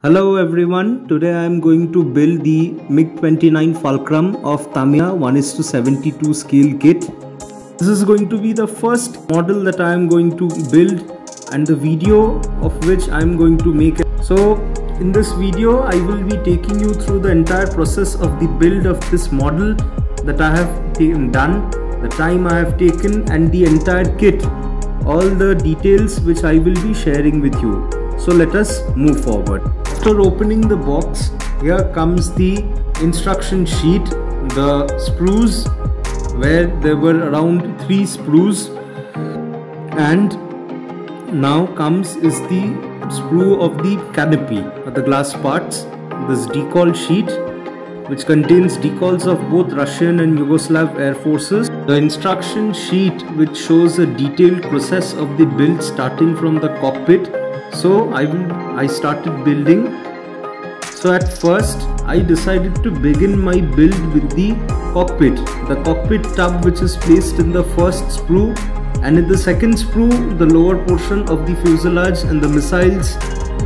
Hello everyone, today I am going to build the MiG-29 Fulcrum of Tamiya 1:72 scale kit. This is going to be the first model that I am going to build and the video of which I am going to make it. So in this video I will be taking you through the entire process of the build of this model that I have done, the time I have taken and the entire kit, all the details which I will be sharing with you. So let us move forward. After opening the box, here comes the instruction sheet, the sprues, where there were around 3 sprues, and now comes is the sprue of the canopy or the glass parts, this decal sheet which contains decals of both Russian and Yugoslav air forces, the instruction sheet which shows a detailed process of the build starting from the cockpit. So I started building. So at first I decided to begin my build with the cockpit tub which is placed in the first sprue, and in the second sprue the lower portion of the fuselage and the missiles,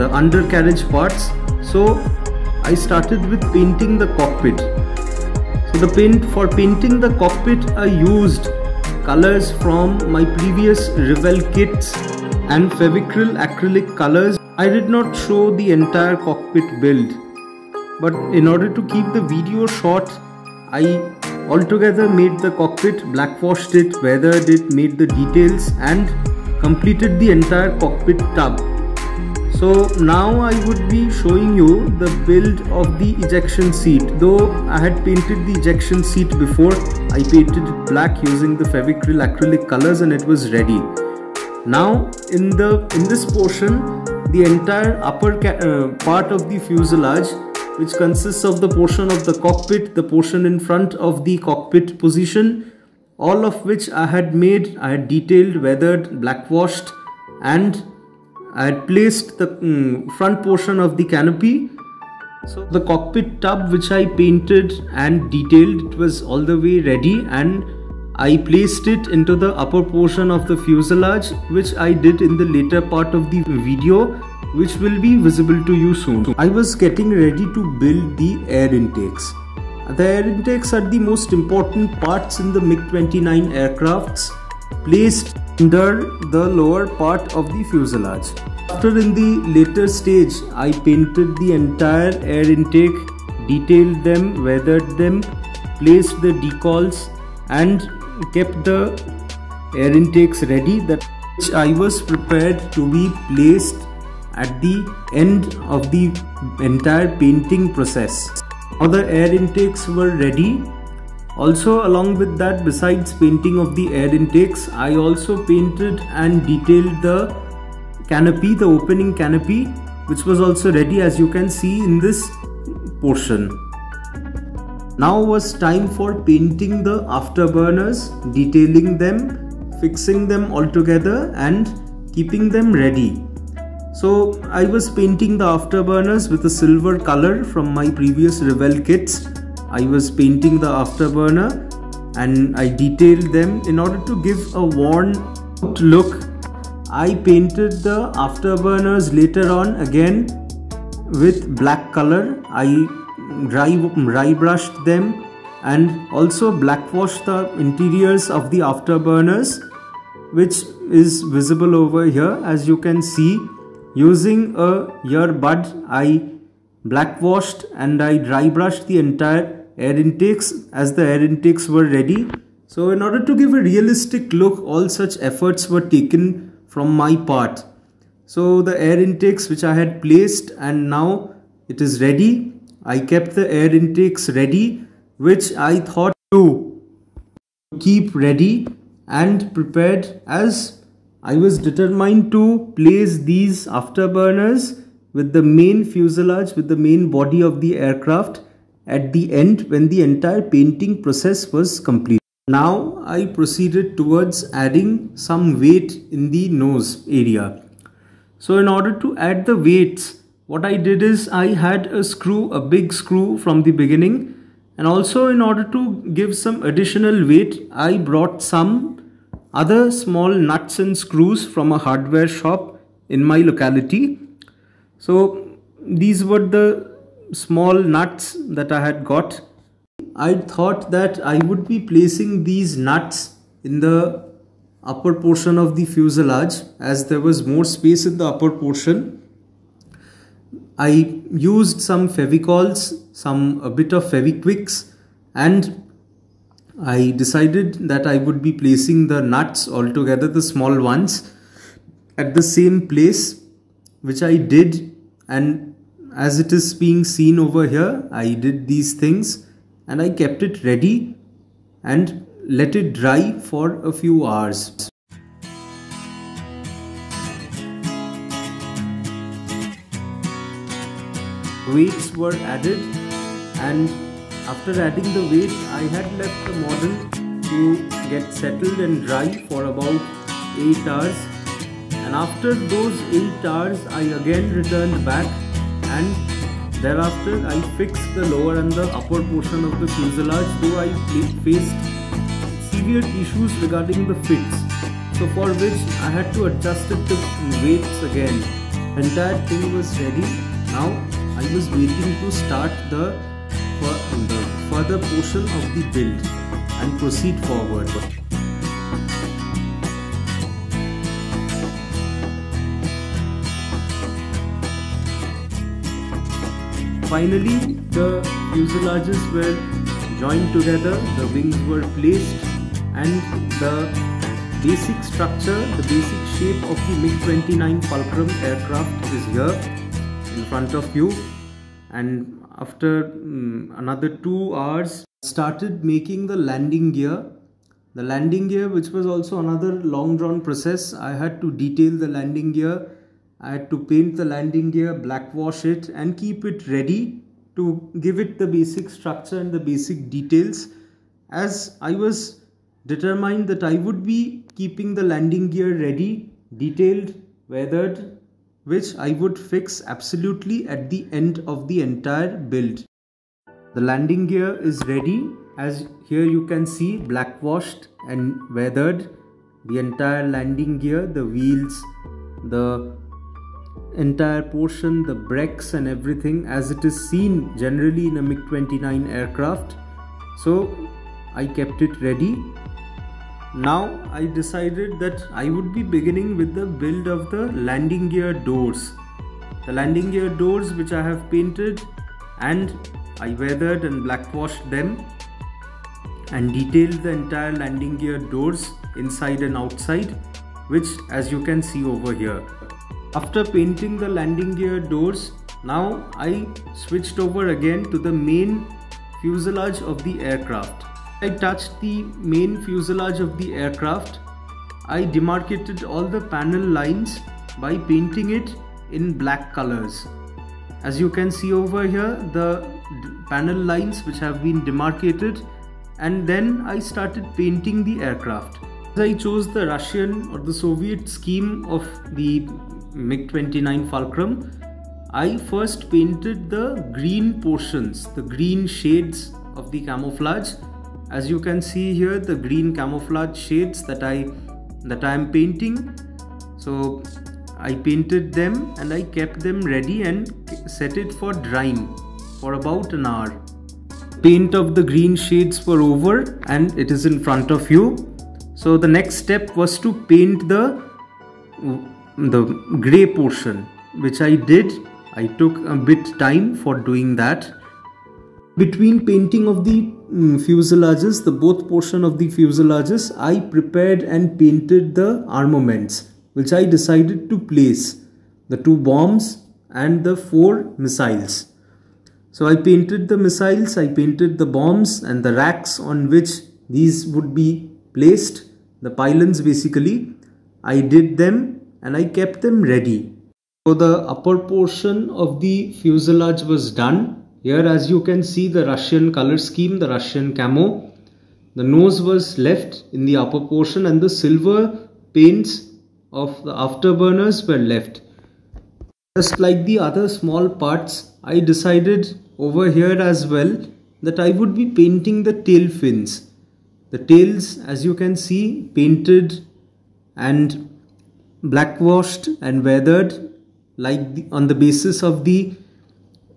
the undercarriage parts. So I started with painting the cockpit. So for painting the cockpit I used colors from my previous Revell kits and Fevicryl acrylic colors. I did not show the entire cockpit build, but in order to keep the video short, I altogether made the cockpit, blackwashed it, weathered it, made the details and completed the entire cockpit tub. So now I would be showing you the build of the ejection seat. Though I had painted the ejection seat before, I painted it black using the Fevicryl acrylic colors and it was ready. Now in this portion, the entire upper part of the fuselage, which consists of the portion of the cockpit, the portion in front of the cockpit position, all of which I had detailed, weathered, blackwashed, and I had placed the front portion of the canopy. So the cockpit tub which I painted and detailed, it was all the way ready, and I placed it into the upper portion of the fuselage, which I did in the later part of the video, which will be visible to you soon. I was getting ready to build the air intakes. The air intakes are the most important parts in the MiG-29 aircrafts, placed under the lower part of the fuselage. After in the later stage, I painted the entire air intake, detailed them, weathered them, placed the decals and kept the air intakes ready, that which I was prepared to be placed at the end of the entire painting process. Now the air intakes were ready. Also along with that, besides painting of the air intakes, I also painted and detailed the canopy, the opening canopy, which was also ready, as you can see in this portion. Now was time for painting the afterburners, detailing them, fixing them all together and keeping them ready. So I was painting the afterburners with a silver color from my previous Revell kits. I was painting the afterburner and I detailed them. In order to give a worn out look, I painted the afterburners later on again with black color. I dry brushed them and also blackwashed the interiors of the afterburners, which is visible over here. As you can see, using a earbud, I blackwashed and I dry brushed the entire air intakes as the air intakes were ready. So in order to give a realistic look, all such efforts were taken from my part. So the air intakes which I had placed, and now it is ready. I kept the air intakes ready, which I thought to keep ready and prepared, as I was determined to place these afterburners with the main fuselage, with the main body of the aircraft at the end when the entire painting process was complete. Now I proceeded towards adding some weight in the nose area. So in order to add the weights, what I did is I had a big screw from the beginning, and also in order to give some additional weight, I brought some other small nuts and screws from a hardware shop in my locality. So these were the small nuts that I had got. I thought that I would be placing these nuts in the upper portion of the fuselage, as there was more space in the upper portion. I used some fevicols, a bit of feviquicks, and I decided that I would be placing the nuts altogether, the small ones, at the same place, which I did. And as it is being seen over here, I did these things and I kept it ready and let it dry for a few hours. Weights were added, and after adding the weight, I had left the model to get settled and dry for about 8 hours. And after those 8 hours, I again returned back, and thereafter I fixed the lower and the upper portion of the fuselage, though I faced severe issues regarding the fits, so for which I had to adjust it to weights again. The entire thing was ready. Now I was waiting to start the further portion of the build and proceed forward. Finally, the fuselages were joined together, the wings were placed, and the basic structure, the basic shape of the MiG-29 Fulcrum aircraft is here in front of you. And after another 2 hours, I started making the landing gear. The landing gear, which was also another long drawn process. I had to detail the landing gear. I had to paint the landing gear, blackwash it, and keep it ready to give it the basic structure and the basic details, as I was determined that I would be keeping the landing gear ready, detailed, weathered, which I would fix absolutely at the end of the entire build. The landing gear is ready, as here you can see, blackwashed and weathered. The entire landing gear, the wheels, the entire portion, the brakes and everything, as it is seen generally in a MiG-29 aircraft. So I kept it ready. Now I decided that I would be beginning with the build of the landing gear doors. The landing gear doors, which I have painted, and I weathered and blackwashed them and detailed the entire landing gear doors inside and outside, which as you can see over here. After painting the landing gear doors, now I switched over again to the main fuselage of the aircraft. I touched the main fuselage of the aircraft. I demarcated all the panel lines by painting it in black colors. As you can see over here, the panel lines which have been demarcated, and then I started painting the aircraft. I chose the Russian or the Soviet scheme of the MiG-29 Fulcrum. I first painted the green portions, the green shades of the camouflage. As you can see here, the green camouflage shades that I am painting. So I painted them and I kept them ready and set it for drying for about an hour. Paint of the green shades were over and it is in front of you. So the next step was to paint the grey portion, which I did. I took a bit time for doing that. Between painting of the fuselages, the both portion of the fuselages, I prepared and painted the armaments, which I decided to place, the 2 bombs and the 4 missiles. So I painted the missiles, I painted the bombs and the racks on which these would be placed, the pylons basically. I did them and I kept them ready. So the upper portion of the fuselage was done. Here as you can see, the Russian color scheme, the Russian camo. The nose was left in the upper portion and the silver paints of the afterburners were left. Just like the other small parts, I decided over here as well that I would be painting the tail fins. The tails, as you can see, painted and blackwashed and weathered on the basis of the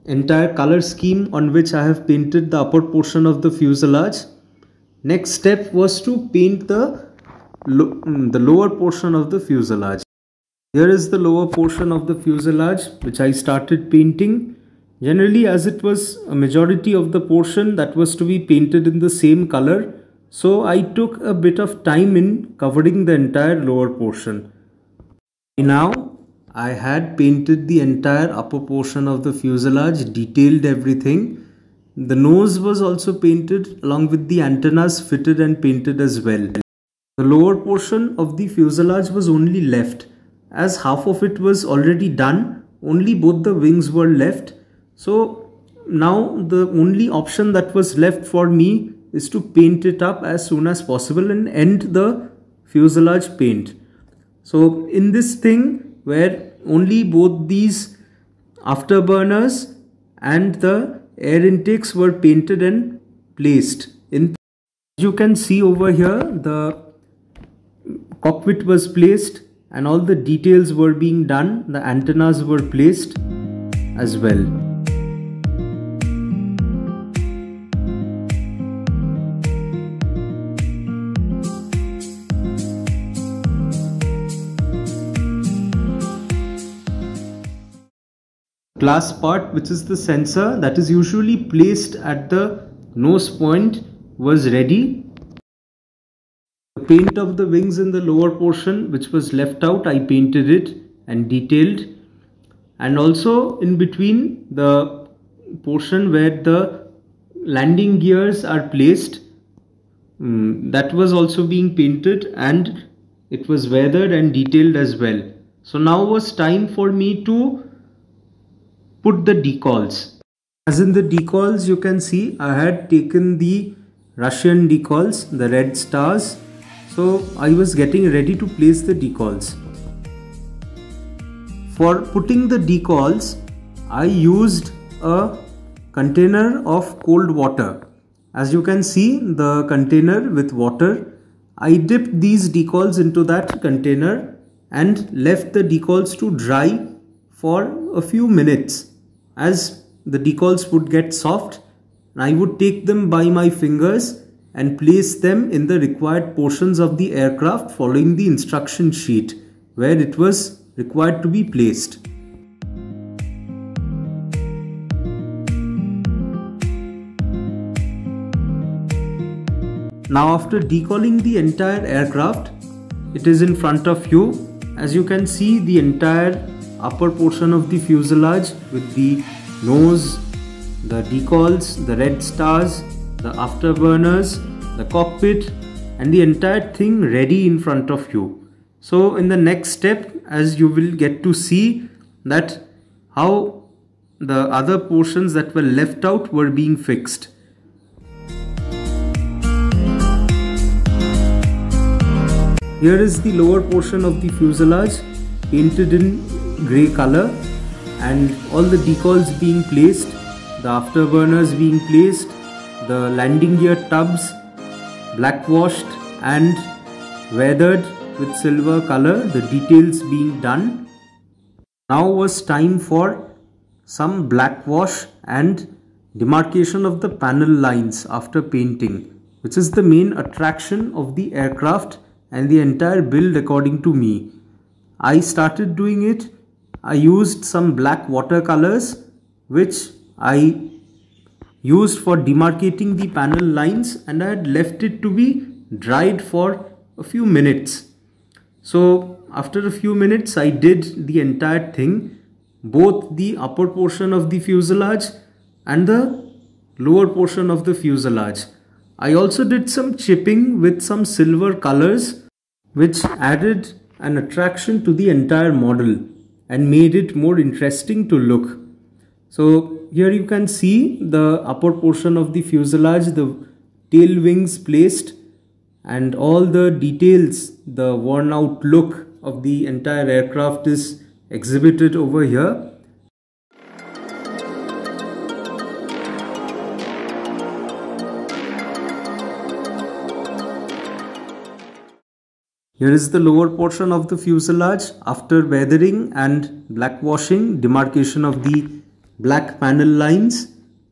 entire color scheme on which I have painted the upper portion of the fuselage. Next step was to paint the lower portion of the fuselage. Here is the lower portion of the fuselage which I started painting. Generally, as it was a majority of the portion that was to be painted in the same color, so I took a bit of time in covering the entire lower portion. Now I had painted the entire upper portion of the fuselage, detailed everything. The nose was also painted along with the antennas fitted and painted as well. The lower portion of the fuselage was only left. As half of it was already done, only both the wings were left. So now the only option that was left for me is to paint it up as soon as possible and end the fuselage paint. So in this thing where only both these afterburners and the air intakes were painted and placed in. You can see over here the cockpit was placed and all the details were being done. The antennas were placed as well. Glass part, which is the sensor that is usually placed at the nose point, was ready. The paint of the wings in the lower portion which was left out, I painted it and detailed, and also in between the portion where the landing gears are placed, that was also being painted and it was weathered and detailed as well. So now was time for me to put the decals. As in the decals, you can see I had taken the Russian decals, the red stars. So I was getting ready to place the decals. For putting the decals, I used a container of cold water. As you can see, the container with water, I dipped these decals into that container and left the decals to dry for a few minutes. As the decals would get soft, I would take them by my fingers and place them in the required portions of the aircraft following the instruction sheet where it was required to be placed. Now after decaling the entire aircraft, it is in front of you. As you can see, the entire upper portion of the fuselage with the nose, the decals, the red stars, the afterburners, the cockpit and the entire thing ready in front of you. So in the next step, as you will get to see that how the other portions that were left out were being fixed. Here is the lower portion of the fuselage painted in grey color and all the decals being placed, the afterburners being placed, the landing gear tubs black washed and weathered with silver color, the details being done. Now was time for some black wash and demarcation of the panel lines after painting, which is the main attraction of the aircraft and the entire build according to me. I started doing it. I used some black watercolors which I used for demarcating the panel lines and I had left it to be dried for a few minutes. So after a few minutes I did the entire thing, both the upper portion of the fuselage and the lower portion of the fuselage. I also did some chipping with some silver colors which added an attraction to the entire model and made it more interesting to look. So here you can see the upper portion of the fuselage, the tail wings placed and all the details, the worn out look of the entire aircraft is exhibited over here. Here is the lower portion of the fuselage after weathering and blackwashing, demarcation of the black panel lines,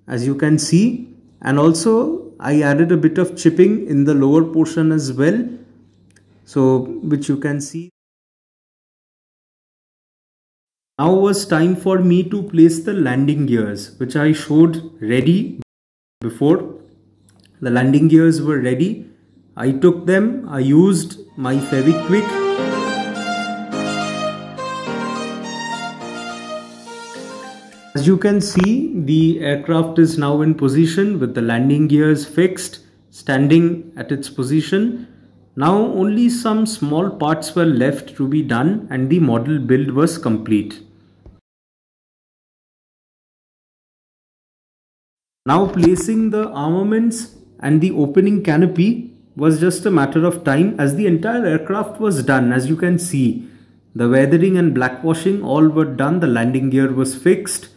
as you can see, and also I added a bit of chipping in the lower portion as well, so which you can see. Now was time for me to place the landing gears, which I showed ready before. The landing gears were ready. I took them, I used my Fevikwik. As you can see, the aircraft is now in position with the landing gears fixed, standing at its position. Now only some small parts were left to be done and the model build was complete. Now placing the armaments and the opening canopy was just a matter of time, as the entire aircraft was done. As you can see, the weathering and blackwashing all were done, the landing gear was fixed,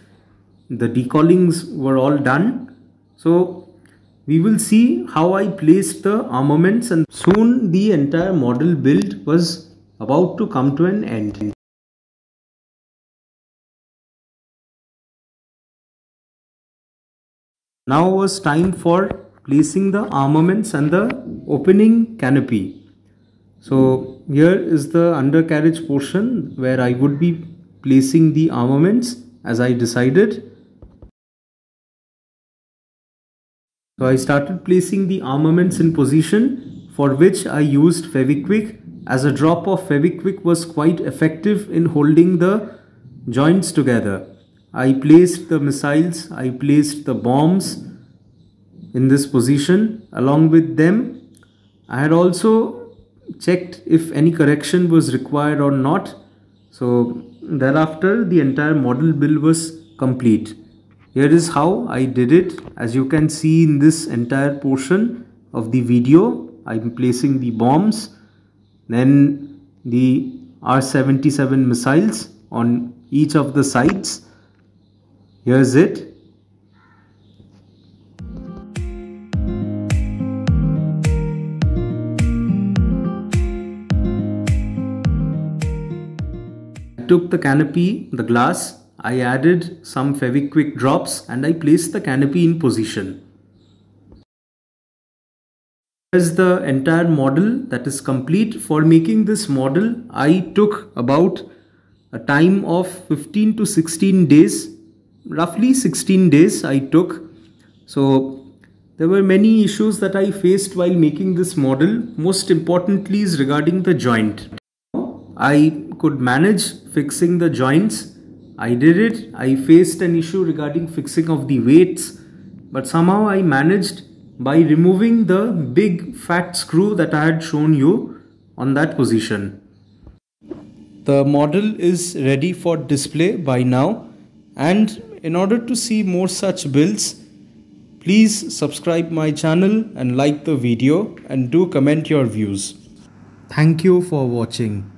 the decalings were all done. So we will see how I placed the armaments, and soon the entire model build was about to come to an end. Now was time for placing the armaments and the opening canopy. So here is the undercarriage portion where I would be placing the armaments as I decided. So I started placing the armaments in position, for which I used Fevikwik, as a drop of Fevikwik was quite effective in holding the joints together. I placed the missiles, I placed the bombs in this position. Along with them, I had also checked if any correction was required or not. So thereafter the entire model build was complete. Here is how I did it. As you can see in this entire portion of the video, I'm placing the bombs, then the R-77 missiles on each of the sides. Here's it. I took the canopy, the glass, I added some Fevikwik drops and I placed the canopy in position. Here's the entire model that is complete. For making this model, I took about a time of 15 to 16 days. Roughly 16 days I took. So there were many issues that I faced while making this model. Most importantly is regarding the joint. I could manage fixing the joints. I did it. I faced an issue regarding fixing of the weights, but somehow I managed by removing the big fat screw that I had shown you on that position. The model is ready for display by now, and in order to see more such builds, please subscribe my channel and like the video, and do comment your views. Thank you for watching.